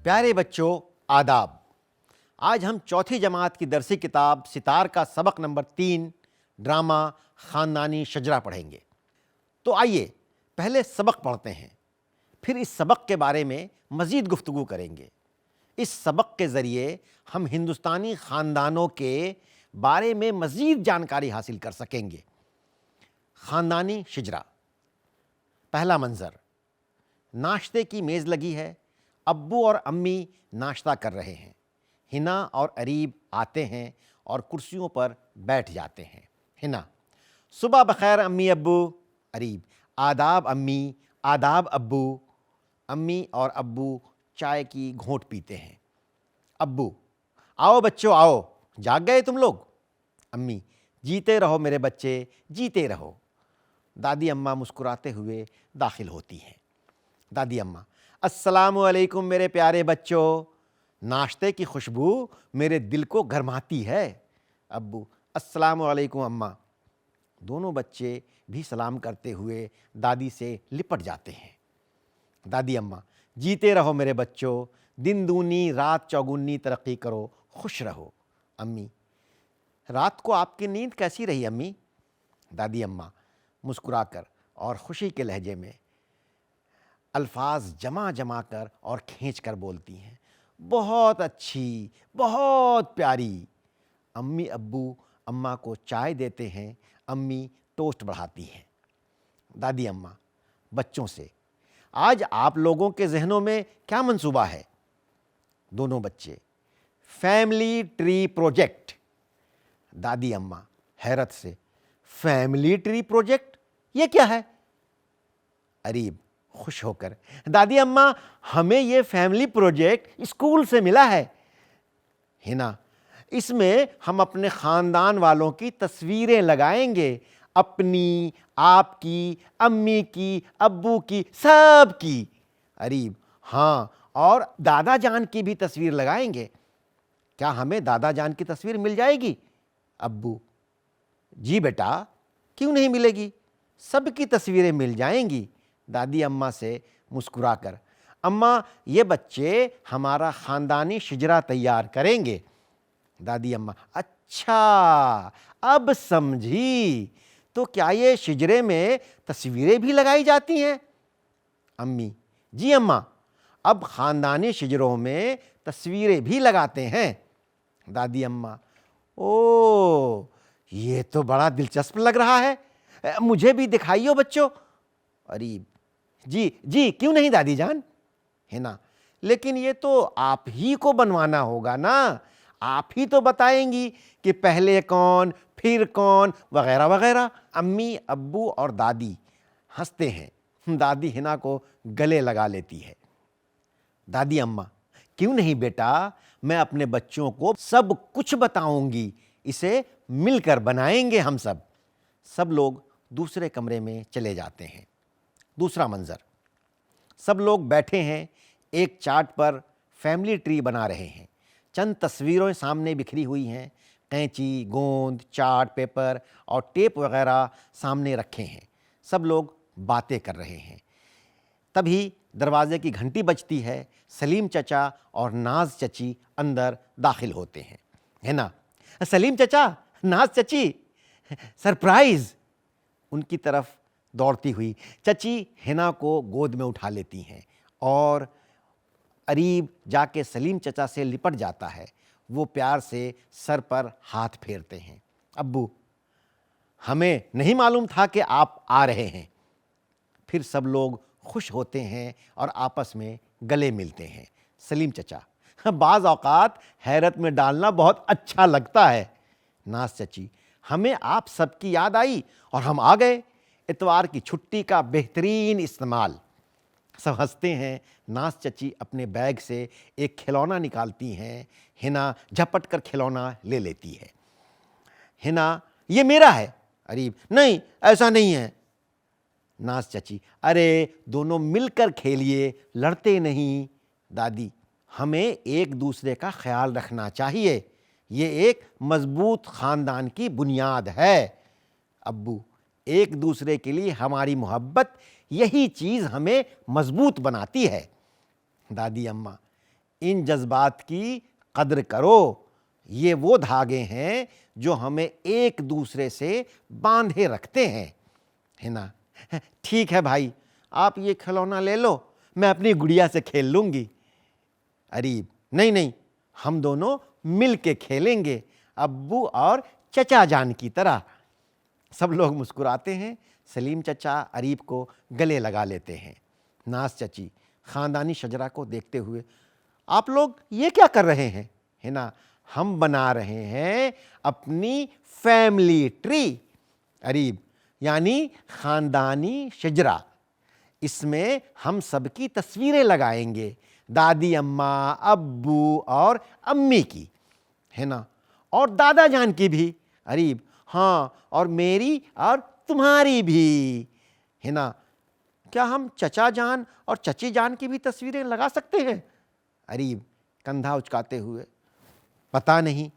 پیارے بچوں، آداب۔ آج ہم چوتھی جماعت کی درسی کتاب ستار کا سبق نمبر 3 ڈرامہ خاندانی شجرہ پڑھیں گے۔ تو آئیے پہلے سبق پڑھتے ہیں، پھر اس سبق کے بارے میں مزید گفتگو کریں گے۔ اس سبق کے ذریعے ہم ہندوستانی خاندانوں کے بارے میں مزید جانکاری حاصل کر سکیں گے۔ خاندانی شجرہ۔ پہلا منظر، ناشتے کی میز لگی ہے، ابو اور امی ناشتہ کر رہے ہیں۔ ہنا اور اریب آتے ہیں اور کرسیوں پر بیٹھ جاتے ہیں۔ ہنا: صبح بخیر امی ابو۔ اریب: آداب امی، آداب ابو۔ امی اور ابو چائے کی گھونٹ پیتے ہیں۔ ابو: آؤ بچوں آؤ، جاگ گئے تم لوگ؟ امی: جیتے رہو میرے بچے، جیتے رہو۔ دادی اماں مسکراتے ہوئے داخل ہوتی ہیں۔ دادی اماں: السلام علیکم میرے پیارے بچوں، ناشتے کی خوشبو میرے دل کو گرماتی ہے۔ ابو: السلام علیکم اماں۔ دونوں بچے بھی سلام کرتے ہوئے دادی سے لپٹ جاتے ہیں۔ دادی اماں: جیتے رہو میرے بچوں، دن دونی رات چوگنی ترقی کرو، خوش رہو۔ امی: رات کو آپ کی نیند کیسی رہی امی؟ دادی اماں مسکرا کر اور خوشی کے لہجے میں الفاظ جمع جمع کر اور کھینچ کر بولتی ہیں: بہت اچھی، بہت پیاری۔ امی ابو اماں کو چائے دیتے ہیں، امی ٹوسٹ بڑھاتی ہیں۔ دادی اماں بچوں سے: آج آپ لوگوں کے ذہنوں میں کیا منصوبہ ہے؟ دونوں بچے: فیملی ٹری پروجیکٹ۔ دادی اماں حیرت سے: فیملی ٹری پروجیکٹ؟ یہ کیا ہے؟ اریب خوش ہو کر: دادی اماں ہمیں یہ فیملی پروجیکٹ اسکول سے ملا ہے۔ ہنا: اس میں ہم اپنے خاندان والوں کی تصویریں لگائیں گے، اپنی، آپ کی، امی کی، ابو کی، سب کی۔ اریب: ہاں، اور دادا جان کی بھی تصویر لگائیں گے۔ کیا ہمیں دادا جان کی تصویر مل جائے گی؟ ابو: جی بیٹا، کیوں نہیں ملے گی؟ سب کی تصویریں مل جائیں گی۔ دادی اماں سے مسکرا کر: اماں یہ بچے ہمارا خاندانی شجرہ تیار کریں گے۔ دادی اماں: اچھا، اب سمجھی، تو کیا یہ شجرے میں تصویریں بھی لگائی جاتی ہیں؟ امی: جی اماں، اب خاندانی شجروں میں تصویریں بھی لگاتے ہیں۔ دادی اماں: اوہ، یہ تو بڑا دلچسپ لگ رہا ہے، مجھے بھی دکھائیو بچوں۔ اریب: جی جی، کیوں نہیں دادی جان۔ ہنا: لیکن یہ تو آپ ہی کو بنوانا ہوگا نا، آپ ہی تو بتائیں گی کہ پہلے کون، پھر کون، وغیرہ وغیرہ۔ امی ابو اور دادی ہنستے ہیں۔ دادی ہنا کو گلے لگا لیتی ہے۔ دادی اماں: کیوں نہیں بیٹا، میں اپنے بچوں کو سب کچھ بتاؤں گی، اسے مل کر بنائیں گے ہم سب۔ سب لوگ دوسرے کمرے میں چلے جاتے ہیں۔ دوسرا منظر، سب لوگ بیٹھے ہیں، ایک چارٹ پر فیملی ٹری بنا رہے ہیں۔ چند تصویریں سامنے بکھری ہوئی ہیں، قینچی، گوند، چارٹ پیپر اور ٹیپ وغیرہ سامنے رکھے ہیں۔ سب لوگ باتیں کر رہے ہیں۔ تبھی دروازے کی گھنٹی بجتی ہے۔ سلیم چچا اور ناز چچی اندر داخل ہوتے ہیں۔ ہے نا؟ سلیم چچا، ناز چچی، سرپرائز! ان کی طرف دوڑتی ہوئی چچی ہنا کو گود میں اٹھا لیتی ہیں اور اریب جا کے سلیم چچا سے لپٹ جاتا ہے۔ وہ پیار سے سر پر ہاتھ پھیرتے ہیں۔ ابو: ہمیں نہیں معلوم تھا کہ آپ آ رہے ہیں۔ پھر سب لوگ خوش ہوتے ہیں اور آپس میں گلے ملتے ہیں۔ سلیم چچا: بعض اوقات حیرت میں ڈالنا بہت اچھا لگتا ہے۔ ناز چچی: ہمیں آپ سب کی یاد آئی اور ہم آ گئے۔ اتوار کی چھٹی کا بہترین استعمال۔ سب ہنستے ہیں۔ ناز چچی اپنے بیگ سے ایک کھلونا نکالتی ہیں۔ ہنا جھپٹ کر کھلونا لے لیتی ہے۔ ہنا: یہ میرا ہے۔ اریب: نہیں، ایسا نہیں ہے۔ ناز چچی: ارے دونوں مل کر کھیلیے، لڑتے نہیں۔ دادی: ہمیں ایک دوسرے کا خیال رکھنا چاہیے، یہ ایک مضبوط خاندان کی بنیاد ہے۔ ابو: ایک دوسرے کے لیے ہماری محبت، یہی چیز ہمیں مضبوط بناتی ہے۔ دادی اماں: ان جذبات کی قدر کرو، یہ وہ دھاگے ہیں جو ہمیں ایک دوسرے سے باندھے رکھتے ہیں، ہے نا؟ ٹھیک ہے بھائی، آپ یہ کھلونا لے لو، میں اپنی گڑیا سے کھیل لوں گی۔ اریب: نہیں نہیں، ہم دونوں مل کے کھیلیں گے، ابو اور چچا جان کی طرح۔ سب لوگ مسکراتے ہیں، سلیم چچا اریب کو گلے لگا لیتے ہیں۔ ناز چچی خاندانی شجرہ کو دیکھتے ہوئے: آپ لوگ یہ کیا کر رہے ہیں؟ ہے نا، ہم بنا رہے ہیں اپنی فیملی ٹری۔ اریب: یعنی خاندانی شجرہ، اس میں ہم سب کی تصویریں لگائیں گے، دادی اماں، ابو اور امی کی، ہے نا، اور دادا جان کی بھی۔ اریب: ہاں، اور میری اور تمہاری بھی، ہے نا۔ کیا ہم چچا جان اور چچی جان کی بھی تصویریں لگا سکتے ہیں؟ اریب کندھا اچکاتے ہوئے: پتہ نہیں۔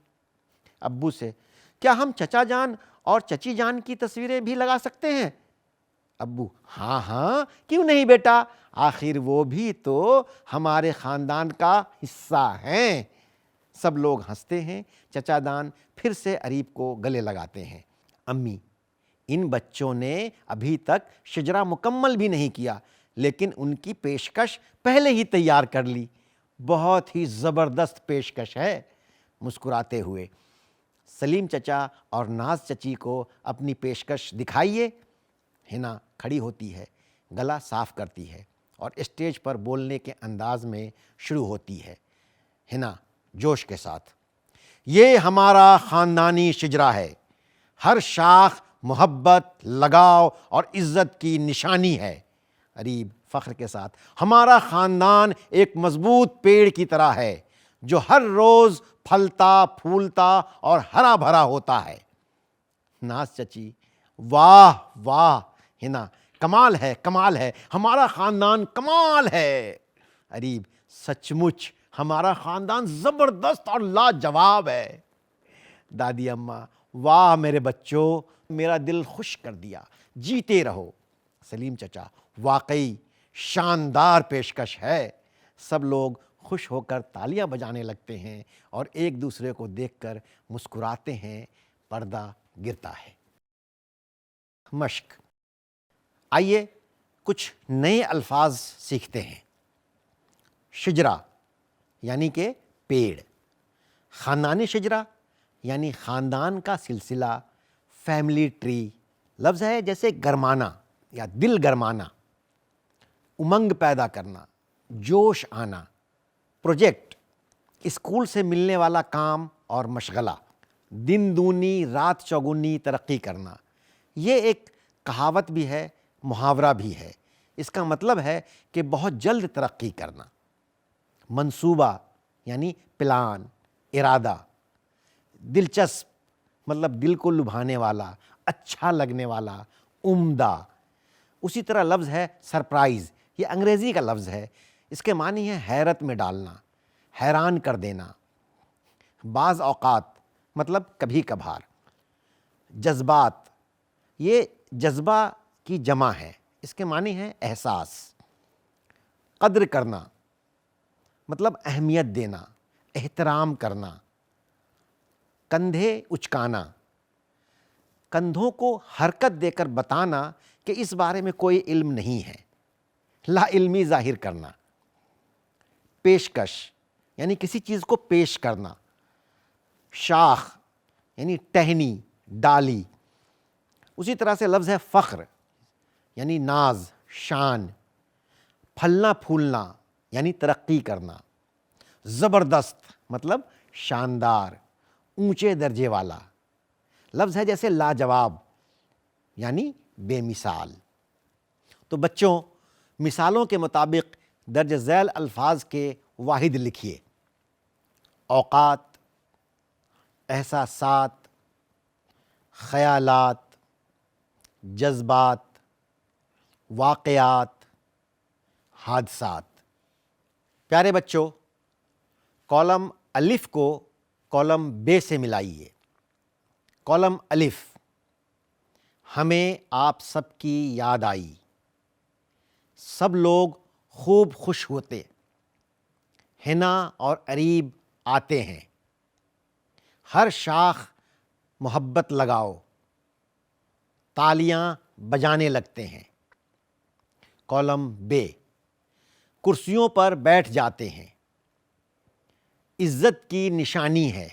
ابو سے: کیا ہم چچا جان اور چچی جان کی تصویریں بھی لگا سکتے ہیں؟ ابو: ہاں ہاں، کیوں نہیں بیٹا، آخر وہ بھی تو ہمارے خاندان کا حصہ ہیں۔ سب لوگ ہنستے ہیں۔ چچا دان پھر سے اریب کو گلے لگاتے ہیں۔ امی: ان بچوں نے ابھی تک شجرہ مکمل بھی نہیں کیا، لیکن ان کی پیشکش پہلے ہی تیار کر لی۔ بہت ہی زبردست پیشکش ہے۔ مسکراتے ہوئے سلیم چچا اور ناز چچی کو اپنی پیشکش دکھائیے۔ ہنا کھڑی ہوتی ہے، گلا صاف کرتی ہے اور اسٹیج پر بولنے کے انداز میں شروع ہوتی ہے۔ ہنا جوش کے ساتھ: یہ ہمارا خاندانی شجرہ ہے، ہر شاخ محبت، لگاؤ اور عزت کی نشانی ہے۔ اریب فخر کے ساتھ: ہمارا خاندان ایک مضبوط پیڑ کی طرح ہے جو ہر روز پھلتا پھولتا اور ہرا بھرا ہوتا ہے۔ ناز چچی: واہ واہ، ہنا کمال ہے، کمال ہے، ہمارا خاندان کمال ہے۔ اریب: سچ مچ ہمارا خاندان زبردست اور لاجواب ہے۔ دادی اماں: واہ میرے بچوں، میرا دل خوش کر دیا، جیتے رہو۔ سلیم چچا: واقعی شاندار پیشکش ہے۔ سب لوگ خوش ہو کر تالیاں بجانے لگتے ہیں اور ایک دوسرے کو دیکھ کر مسکراتے ہیں۔ پردہ گرتا ہے۔ مشق: آئیے کچھ نئے الفاظ سیکھتے ہیں۔ شجرہ یعنی کہ پیڑ، خاندانی شجرہ یعنی خاندان کا سلسلہ، فیملی ٹری لفظ ہے جیسے گرمانا یا دل گرمانا، امنگ پیدا کرنا، جوش آنا، پروجیکٹ اسکول سے ملنے والا کام اور مشغلہ، دن دونی رات چوگنی ترقی کرنا۔ یہ ایک کہاوت بھی ہے، محاورہ بھی ہے۔ اس کا مطلب ہے کہ بہت جلد ترقی کرنا۔ منصوبہ یعنی پلان، ارادہ، دلچسپ مطلب دل کو لبھانے والا، اچھا لگنے والا، عمدہ۔ اسی طرح لفظ ہے سرپرائز، یہ انگریزی کا لفظ ہے، اس کے معنی ہے حیرت میں ڈالنا، حیران کر دینا۔ بعض اوقات مطلب کبھی کبھار۔ جذبات، یہ جذبہ کی جمع ہے، اس کے معنی ہے احساس۔ قدر کرنا مطلب اہمیت دینا، احترام کرنا۔ کندھے اچکانا، کندھوں کو حرکت دے کر بتانا کہ اس بارے میں کوئی علم نہیں ہے، لا علمی ظاہر کرنا۔ پیشکش یعنی کسی چیز کو پیش کرنا۔ شاخ یعنی ٹہنی، ڈالی۔ اسی طرح سے لفظ ہے فخر یعنی ناز، شان۔ پھلنا پھولنا یعنی ترقی کرنا۔ زبردست مطلب شاندار، اونچے درجے والا۔ لفظ ہے جیسے لاجواب یعنی بے مثال۔ تو بچوں، مثالوں کے مطابق درج ذیل الفاظ کے واحد لکھیے: اوقات، احساسات، خیالات، جذبات، واقعات، حادثات۔ پیارے بچوں، کالم الف کو کالم بے سے ملائیے۔ کالم الف: ہمیں آپ سب کی یاد آئی، سب لوگ خوب خوش ہوتے۔ حنا اور اریب آتے ہیں، ہر شاخ محبت لگاؤ، تالیاں بجانے لگتے ہیں۔ کالم بے، کرسیوں پر بیٹھ جاتے ہیں، عزت کی نشانی ہے،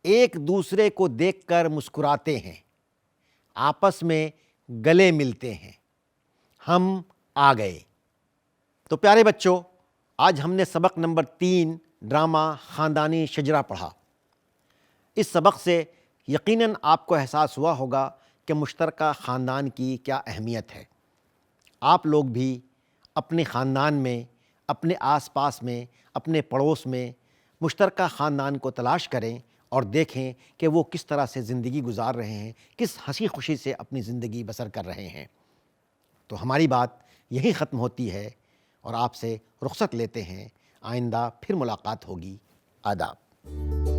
ایک دوسرے کو دیکھ کر مسکراتے ہیں، آپس میں گلے ملتے ہیں، ہم آ گئے۔ تو پیارے بچوں، آج ہم نے سبق نمبر 3 ڈرامہ خاندانی شجرہ پڑھا۔ اس سبق سے یقیناً آپ کو احساس ہوا ہوگا کہ مشترکہ خاندان کی کیا اہمیت ہے۔ آپ لوگ بھی اپنے خاندان میں، اپنے آس پاس میں، اپنے پڑوس میں مشترکہ خاندان کو تلاش کریں اور دیکھیں کہ وہ کس طرح سے زندگی گزار رہے ہیں، کس ہنسی خوشی سے اپنی زندگی بسر کر رہے ہیں۔ تو ہماری بات یہیں ختم ہوتی ہے اور آپ سے رخصت لیتے ہیں۔ آئندہ پھر ملاقات ہوگی۔ آداب۔